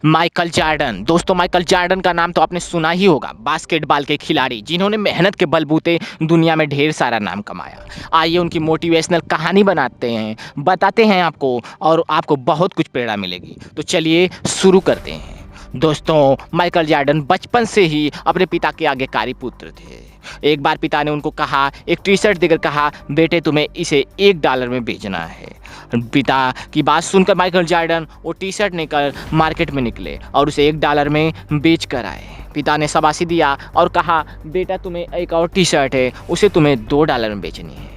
Michael Jordan. दोस्तों, Michael Jordan का नाम तो आपने सुना ही होगा। बास्केटबॉल के खिलाड़ी जिन्होंने मेहनत के बलबूते दुनिया में ढेर सारा नाम कमाया। आइए उनकी मोटिवेशनल कहानी बताते हैं आपको, और आपको बहुत कुछ प्रेरणा मिलेगी। तो चलिए शुरू करते हैं। दोस्तों, माइकल जॉर्डन बचपन से ही अपने पिता के आज्ञाकारी पुत्र थे। एक बार पिता ने उनको कहा, एक टी शर्ट देकर कहा, बेटे तुम्हें इसे $1 में बेचना है। पिता की बात सुनकर माइकल जॉर्डन वो टी शर्ट लेकर मार्केट में निकले और उसे $1 में बेच कर आए। पिता ने शाबाशी दिया और कहा, बेटा तुम्हें एक और टी शर्ट है, उसे तुम्हें $2 में बेचनी है।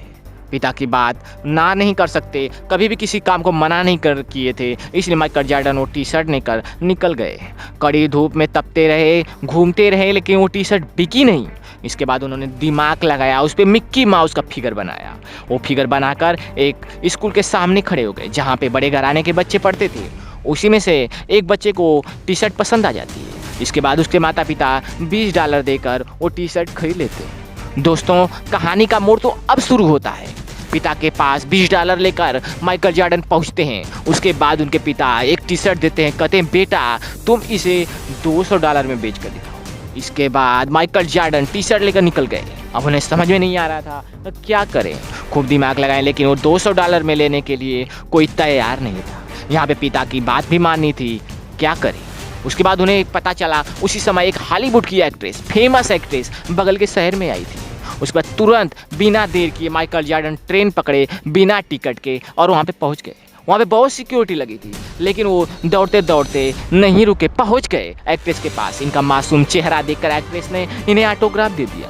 पिता की बात ना नहीं कर सकते, कभी भी किसी काम को मना नहीं कर किए थे, इसलिए माइकल जॉर्डन वो टी शर्ट लेकर निकल गए। कड़ी धूप में तपते रहे, घूमते रहे, लेकिन वो टी शर्ट बिकी नहीं। इसके बाद उन्होंने दिमाग लगाया, उस पर मिक्की माउस का फिगर बनाया। वो फिगर बनाकर एक स्कूल के सामने खड़े हो गए जहाँ पे बड़े घराने के बच्चे पढ़ते थे। उसी में से एक बच्चे को टी शर्ट पसंद आ जाती है। इसके बाद उसके माता पिता $20 देकर वो टी शर्ट खरीद लेते हैं। दोस्तों, कहानी का मोड़ तो अब शुरू होता है। पिता के पास $20 लेकर माइकल जॉर्डन पहुंचते हैं। उसके बाद उनके पिता एक टी शर्ट देते हैं, कहते हैं, बेटा तुम इसे $200 में बेच कर दिखाओ। इसके बाद माइकल जॉर्डन टी शर्ट लेकर निकल गए। अब उन्हें समझ में नहीं आ रहा था तो क्या करें। खूब दिमाग लगाएं, लेकिन वो $200 में लेने के लिए कोई तैयार नहीं था। यहाँ पे पिता की बात भी माननी थी, क्या करें। उसके बाद उन्हें पता चला, उसी समय एक हॉलीवुड की एक्ट्रेस, फेमस एक्ट्रेस बगल के शहर में आई थी। उसके बाद तुरंत बिना देर किए माइकल जॉर्डन ट्रेन पकड़े बिना टिकट के और वहाँ पे पहुँच गए। वहाँ पे बहुत सिक्योरिटी लगी थी, लेकिन वो दौड़ते दौड़ते नहीं रुके, पहुँच गए एक्ट्रेस के पास। इनका मासूम चेहरा देखकर एक्ट्रेस ने इन्हें ऑटोग्राफ दे दिया।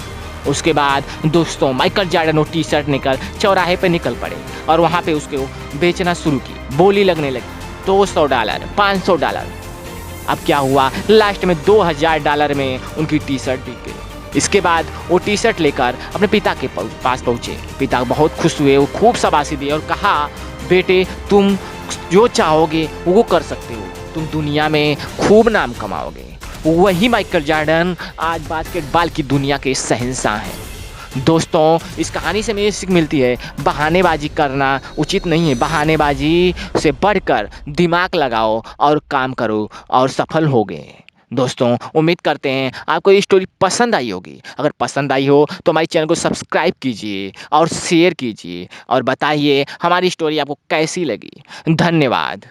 उसके बाद दोस्तों, माइकल जॉर्डन वो टी शर्ट लेकर चौराहे पे निकल पड़े और वहाँ पे उसको बेचना शुरू की। बोली लगने लगी, $200, $500। अब क्या हुआ, लास्ट में $2000 में उनकी टी शर्ट बिक गई। इसके बाद वो टी शर्ट लेकर अपने पिता के पास पहुँचे। पिता बहुत खुश हुए, वो खूब शाबाशी दी और कहा, बेटे तुम जो चाहोगे वो कर सकते हो, तुम दुनिया में खूब नाम कमाओगे। वही माइकल जॉर्डन आज बास्केटबॉल की दुनिया के शहंशाह हैं। दोस्तों, इस कहानी से मुझे सीख मिलती है, बहानेबाजी करना उचित नहीं है। बहानेबाजी से बढ़कर दिमाग लगाओ और काम करो और सफल होगे। दोस्तों, उम्मीद करते हैं आपको ये स्टोरी पसंद आई होगी। अगर पसंद आई हो तो हमारे चैनल को सब्सक्राइब कीजिए और शेयर कीजिए और बताइए हमारी स्टोरी आपको कैसी लगी। धन्यवाद।